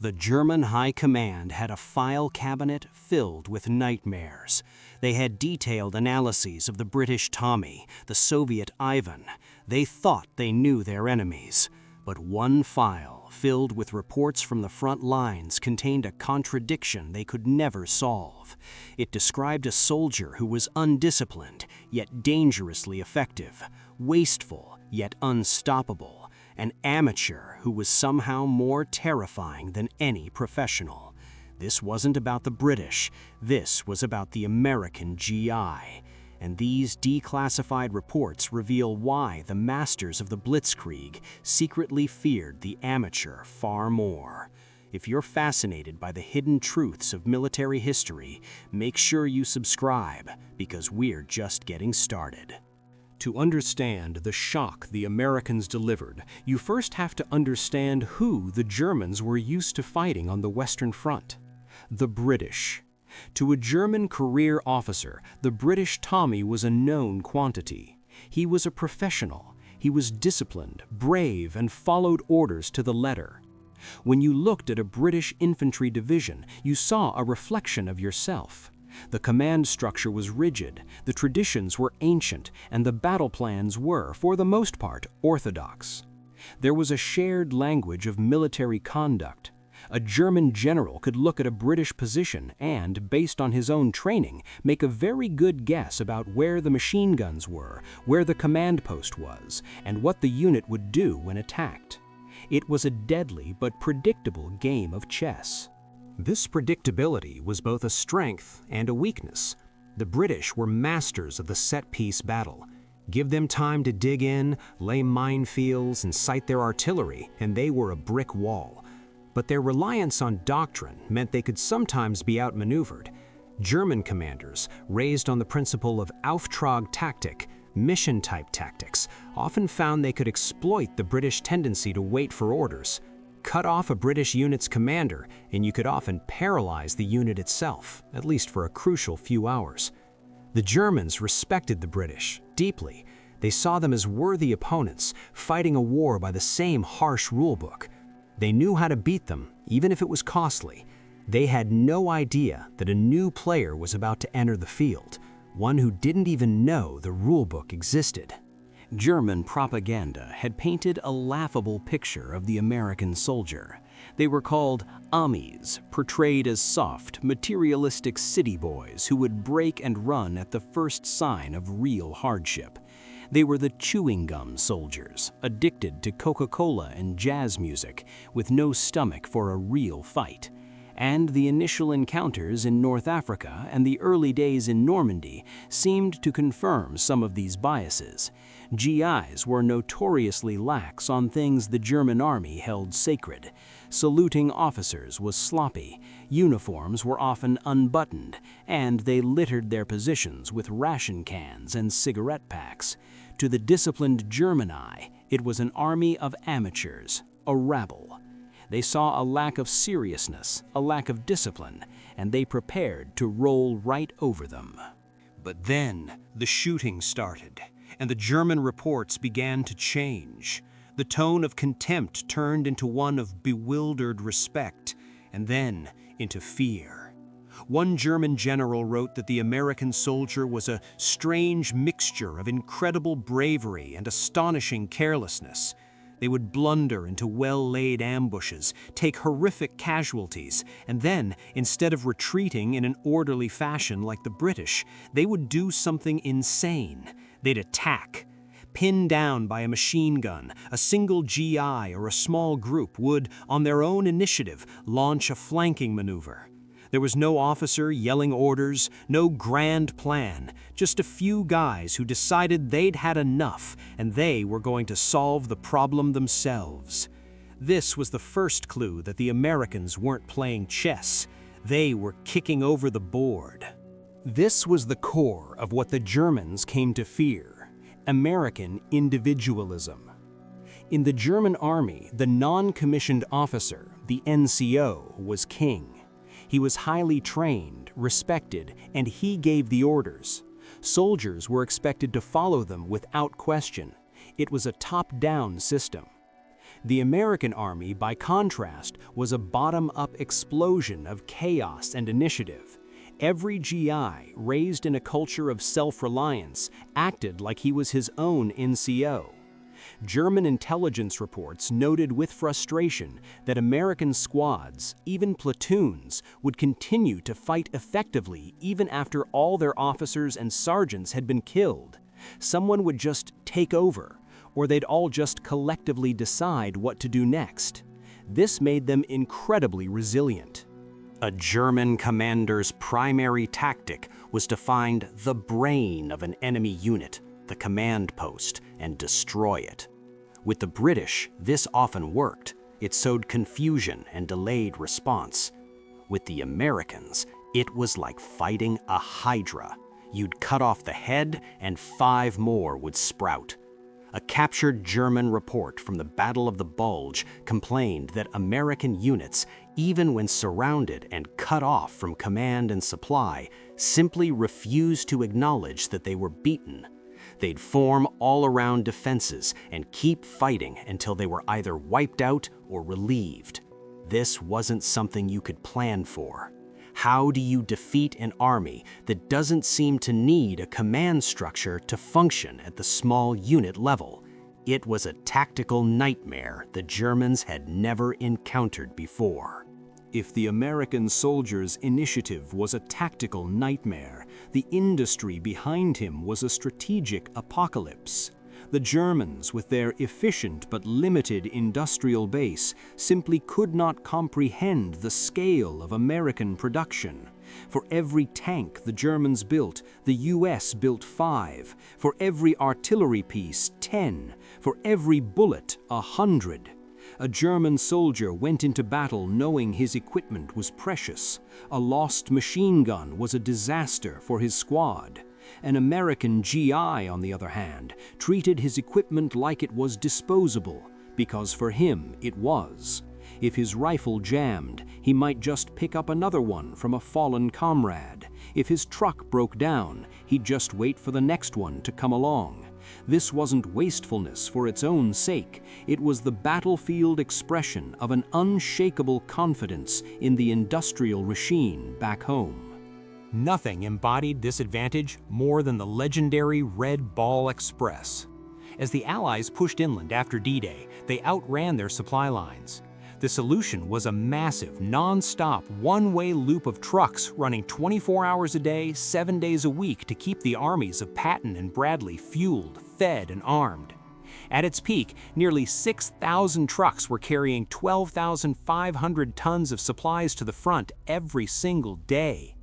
The German High Command had a file cabinet filled with nightmares. They had detailed analyses of the British Tommy, the Soviet Ivan. They thought they knew their enemies. But one file, filled with reports from the front lines, contained a contradiction they could never solve. It described a soldier who was undisciplined, yet dangerously effective, wasteful, yet unstoppable, an amateur who was somehow more terrifying than any professional. This wasn't about the British, this was about the American GI. And these declassified reports reveal why the masters of the Blitzkrieg secretly feared the amateur far more. If you're fascinated by the hidden truths of military history, make sure you subscribe, because we're just getting started. To understand the shock the Americans delivered, you first have to understand who the Germans were used to fighting on the Western Front: the British. To a German career officer, the British Tommy was a known quantity. He was a professional. He was disciplined, brave, and followed orders to the letter. When you looked at a British infantry division, you saw a reflection of yourself. The command structure was rigid, the traditions were ancient, and the battle plans were, for the most part, orthodox. There was a shared language of military conduct. A German general could look at a British position and, based on his own training, make a very good guess about where the machine guns were, where the command post was, and what the unit would do when attacked. It was a deadly but predictable game of chess. This predictability was both a strength and a weakness. The British were masters of the set-piece battle. Give them time to dig in, lay minefields, and sight their artillery, and they were a brick wall. But their reliance on doctrine meant they could sometimes be outmaneuvered. German commanders, raised on the principle of Auftrag-Taktik, mission-type tactics, often found they could exploit the British tendency to wait for orders. Cut off a British unit's commander, and you could often paralyze the unit itself, at least for a crucial few hours. The Germans respected the British deeply. They saw them as worthy opponents, fighting a war by the same harsh rulebook. They knew how to beat them, even if it was costly. They had no idea that a new player was about to enter the field, one who didn't even know the rulebook existed. German propaganda had painted a laughable picture of the American soldier. They were called Amis, portrayed as soft, materialistic city boys who would break and run at the first sign of real hardship. They were the chewing gum soldiers, addicted to Coca-Cola and jazz music, with no stomach for a real fight. And the initial encounters in North Africa and the early days in Normandy seemed to confirm some of these biases. GIs were notoriously lax on things the German army held sacred. Saluting officers was sloppy, uniforms were often unbuttoned, and they littered their positions with ration cans and cigarette packs. To the disciplined German eye, it was an army of amateurs, a rabble. They saw a lack of seriousness, a lack of discipline, and they prepared to roll right over them. But then the shooting started, and the German reports began to change. The tone of contempt turned into one of bewildered respect, and then into fear. One German general wrote that the American soldier was a strange mixture of incredible bravery and astonishing carelessness. They would blunder into well-laid ambushes, take horrific casualties, and then, instead of retreating in an orderly fashion like the British, they would do something insane. They'd attack. Pinned down by a machine gun, a single GI or a small group would, on their own initiative, launch a flanking maneuver. There was no officer yelling orders, no grand plan, just a few guys who decided they'd had enough and they were going to solve the problem themselves. This was the first clue that the Americans weren't playing chess. They were kicking over the board. This was the core of what the Germans came to fear: American individualism. In the German army, the non-commissioned officer, the NCO, was king. He was highly trained, respected, and he gave the orders. Soldiers were expected to follow them without question. It was a top-down system. The American army, by contrast, was a bottom-up explosion of chaos and initiative. Every GI, raised in a culture of self-reliance, acted like he was his own NCO. German intelligence reports noted with frustration that American squads, even platoons, would continue to fight effectively even after all their officers and sergeants had been killed. Someone would just take over, or they'd all just collectively decide what to do next. This made them incredibly resilient. A German commander's primary tactic was to find the brain of an enemy unit, the command post, and destroy it. With the British, this often worked. It sowed confusion and delayed response. With the Americans, it was like fighting a hydra. You'd cut off the head, and 5 more would sprout. A captured German report from the Battle of the Bulge complained that American units, even when surrounded and cut off from command and supply, simply refused to acknowledge that they were beaten. They'd form all-around defenses and keep fighting until they were either wiped out or relieved. This wasn't something you could plan for. How do you defeat an army that doesn't seem to need a command structure to function at the small unit level? It was a tactical nightmare the Germans had never encountered before. If the American soldier's initiative was a tactical nightmare, the industry behind him was a strategic apocalypse. The Germans, with their efficient but limited industrial base, simply could not comprehend the scale of American production. For every tank the Germans built, the US built 5. For every artillery piece, 10. For every bullet, 100. A German soldier went into battle knowing his equipment was precious. A lost machine gun was a disaster for his squad. An American GI, on the other hand, treated his equipment like it was disposable, because for him it was. If his rifle jammed, he might just pick up another one from a fallen comrade. If his truck broke down, he'd just wait for the next one to come along. This wasn't wastefulness for its own sake. It was the battlefield expression of an unshakable confidence in the industrial machine back home. Nothing embodied this advantage more than the legendary Red Ball Express. As the Allies pushed inland after D-Day, they outran their supply lines. The solution was a massive, non-stop, one-way loop of trucks running 24 hours a day, 7 days a week to keep the armies of Patton and Bradley fueled, fed, and armed. At its peak, nearly 6,000 trucks were carrying 12,500 tons of supplies to the front every single day.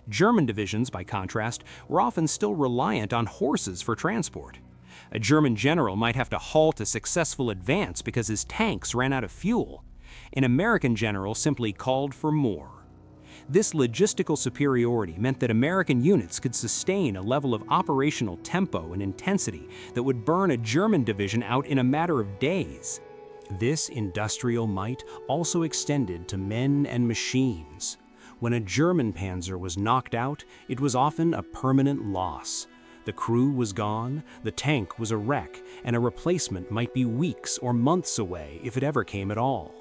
German divisions, by contrast, were often still reliant on horses for transport. A German general might have to halt a successful advance because his tanks ran out of fuel. An American general simply called for more. This logistical superiority meant that American units could sustain a level of operational tempo and intensity that would burn a German division out in a matter of days. This industrial might also extended to men and machines. When a German panzer was knocked out, it was often a permanent loss. The crew was gone, the tank was a wreck, and a replacement might be weeks or months away if it ever came at all.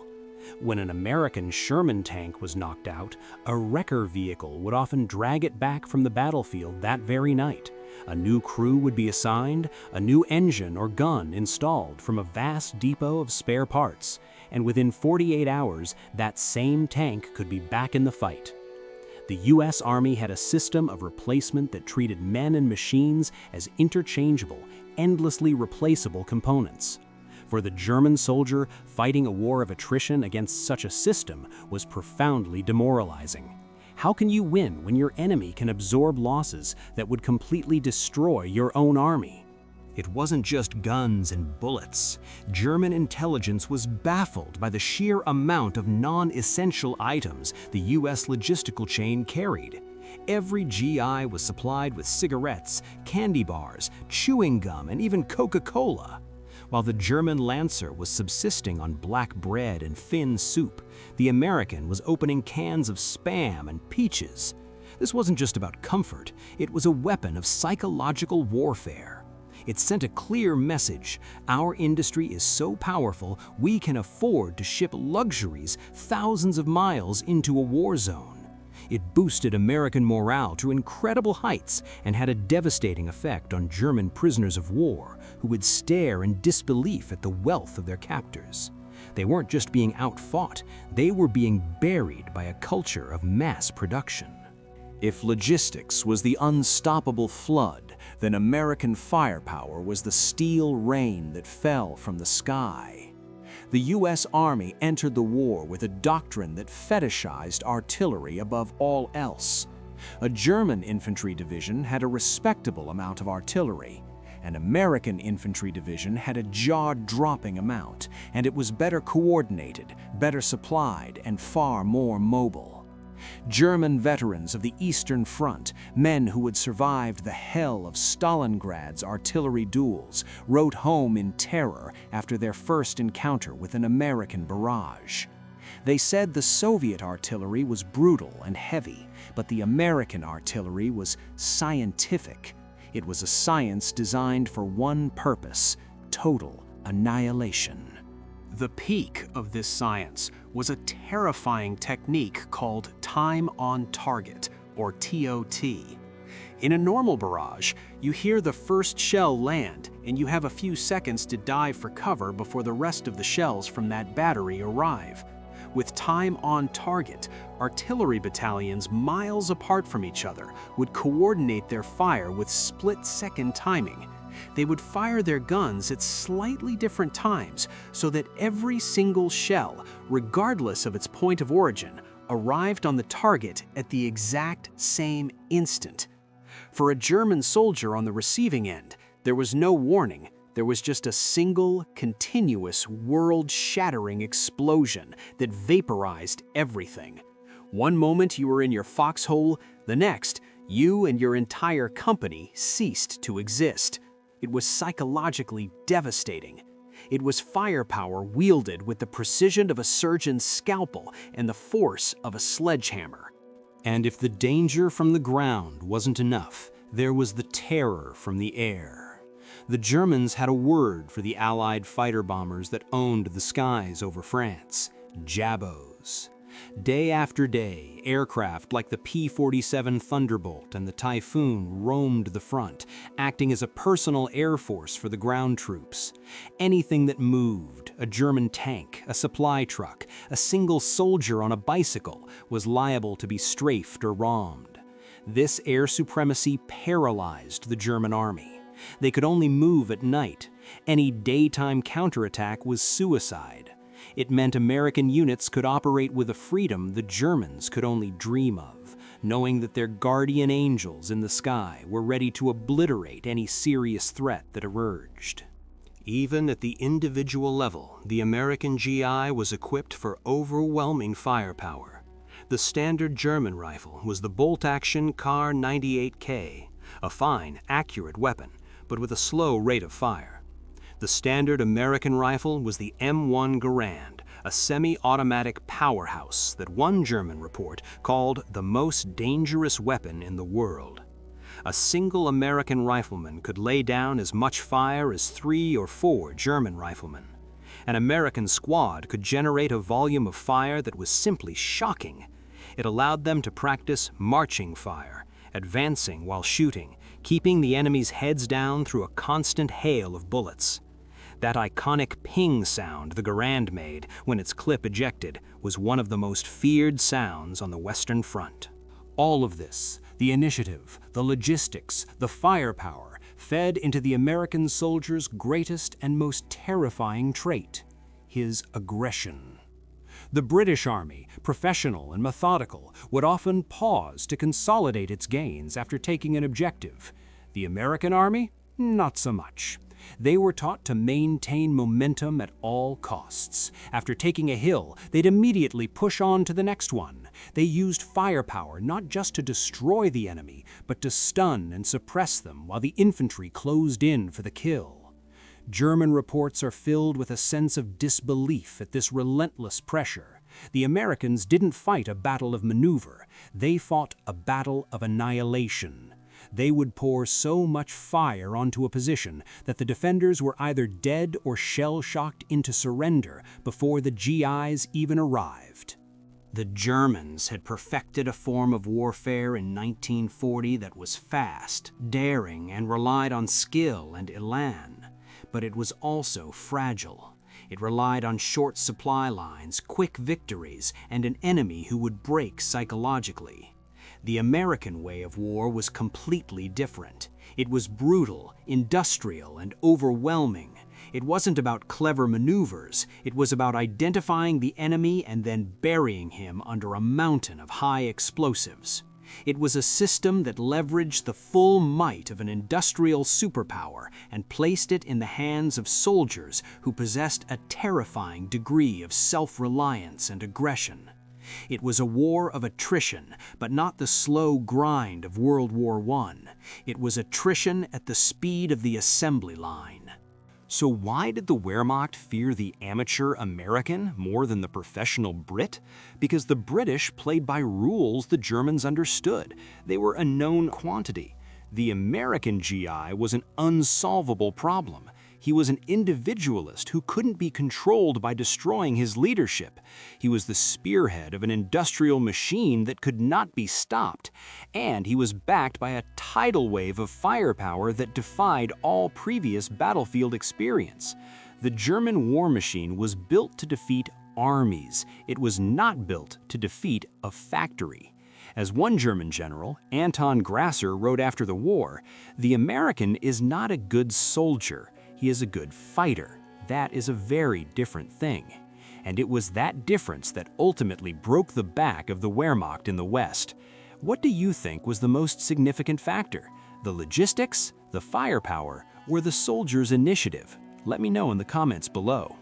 When an American Sherman tank was knocked out, a wrecker vehicle would often drag it back from the battlefield that very night. A new crew would be assigned, a new engine or gun installed from a vast depot of spare parts, and within 48 hours, that same tank could be back in the fight. The U.S. Army had a system of replacement that treated men and machines as interchangeable, endlessly replaceable components. For the German soldier, fighting a war of attrition against such a system was profoundly demoralizing. How can you win when your enemy can absorb losses that would completely destroy your own army? It wasn't just guns and bullets. German intelligence was baffled by the sheer amount of non-essential items the U.S. logistical chain carried. Every GI was supplied with cigarettes, candy bars, chewing gum, and even Coca-Cola. While the German Lancer was subsisting on black bread and thin soup, the American was opening cans of Spam and peaches. This wasn't just about comfort, it was a weapon of psychological warfare. It sent a clear message: our industry is so powerful, we can afford to ship luxuries thousands of miles into a war zone. It boosted American morale to incredible heights and had a devastating effect on German prisoners of war, who would stare in disbelief at the wealth of their captors. They weren't just being outfought, they were being buried by a culture of mass production. If logistics was the unstoppable flood, then American firepower was the steel rain that fell from the sky. The U.S. Army entered the war with a doctrine that fetishized artillery above all else. A German infantry division had a respectable amount of artillery. An American infantry division had a jaw-dropping amount, and it was better coordinated, better supplied, and far more mobile. German veterans of the Eastern Front, men who had survived the hell of Stalingrad's artillery duels, wrote home in terror after their first encounter with an American barrage. They said the Soviet artillery was brutal and heavy, but the American artillery was scientific. It was a science designed for one purpose: total annihilation. The peak of this science was a terrifying technique called time on target, or TOT. In a normal barrage, you hear the first shell land, and you have a few seconds to dive for cover before the rest of the shells from that battery arrive. With time on target, artillery battalions miles apart from each other would coordinate their fire with split-second timing. They would fire their guns at slightly different times so that every single shell, regardless of its point of origin, arrived on the target at the exact same instant. For a German soldier on the receiving end, there was no warning. There was just a single, continuous, world-shattering explosion that vaporized everything. One moment you were in your foxhole, the next, you and your entire company ceased to exist. It was psychologically devastating. It was firepower wielded with the precision of a surgeon's scalpel and the force of a sledgehammer. And if the danger from the ground wasn't enough, there was the terror from the air. The Germans had a word for the Allied fighter bombers that owned the skies over France: Jabos. Day after day, aircraft like the P-47 Thunderbolt and the Typhoon roamed the front, acting as a personal air force for the ground troops. Anything that moved, a German tank, a supply truck, a single soldier on a bicycle, was liable to be strafed or bombed. This air supremacy paralyzed the German army. They could only move at night. Any daytime counterattack was suicide. It meant American units could operate with a freedom the Germans could only dream of, knowing that their guardian angels in the sky were ready to obliterate any serious threat that emerged. Even at the individual level, the American GI was equipped for overwhelming firepower. The standard German rifle was the bolt-action Kar 98K, a fine, accurate weapon, but with a slow rate of fire. The standard American rifle was the M1 Garand, a semi-automatic powerhouse that one German report called the most dangerous weapon in the world. A single American rifleman could lay down as much fire as 3 or 4 German riflemen. An American squad could generate a volume of fire that was simply shocking. It allowed them to practice marching fire, advancing while shooting, keeping the enemy's heads down through a constant hail of bullets. That iconic ping sound the Garand made when its clip ejected was one of the most feared sounds on the Western Front. All of this, the initiative, the logistics, the firepower, fed into the American soldier's greatest and most terrifying trait: his aggression. The British Army, professional and methodical, would often pause to consolidate its gains after taking an objective. The American Army, not so much. They were taught to maintain momentum at all costs. After taking a hill, they'd immediately push on to the next one. They used firepower not just to destroy the enemy, but to stun and suppress them while the infantry closed in for the kill. German reports are filled with a sense of disbelief at this relentless pressure. The Americans didn't fight a battle of maneuver. They fought a battle of annihilation. They would pour so much fire onto a position that the defenders were either dead or shell-shocked into surrender before the GIs even arrived. The Germans had perfected a form of warfare in 1940 that was fast, daring, and relied on skill and elan. But it was also fragile. It relied on short supply lines, quick victories, and an enemy who would break psychologically. The American way of war was completely different. It was brutal, industrial, and overwhelming. It wasn't about clever maneuvers. It was about identifying the enemy and then burying him under a mountain of high explosives. It was a system that leveraged the full might of an industrial superpower and placed it in the hands of soldiers who possessed a terrifying degree of self-reliance and aggression. It was a war of attrition, but not the slow grind of World War I. It was attrition at the speed of the assembly line. So why did the Wehrmacht fear the amateur American more than the professional Brit? Because the British played by rules the Germans understood. They were a known quantity. The American GI was an unsolvable problem. He was an individualist who couldn't be controlled by destroying his leadership. He was the spearhead of an industrial machine that could not be stopped. And he was backed by a tidal wave of firepower that defied all previous battlefield experience. The German war machine was built to defeat armies. It was not built to defeat a factory. As one German general, Anton Grasser, wrote after the war, "The American is not a good soldier. He is a good fighter. That is a very different thing." And it was that difference that ultimately broke the back of the Wehrmacht in the West. What do you think was the most significant factor? The logistics, the firepower, or the soldiers' initiative? Let me know in the comments below.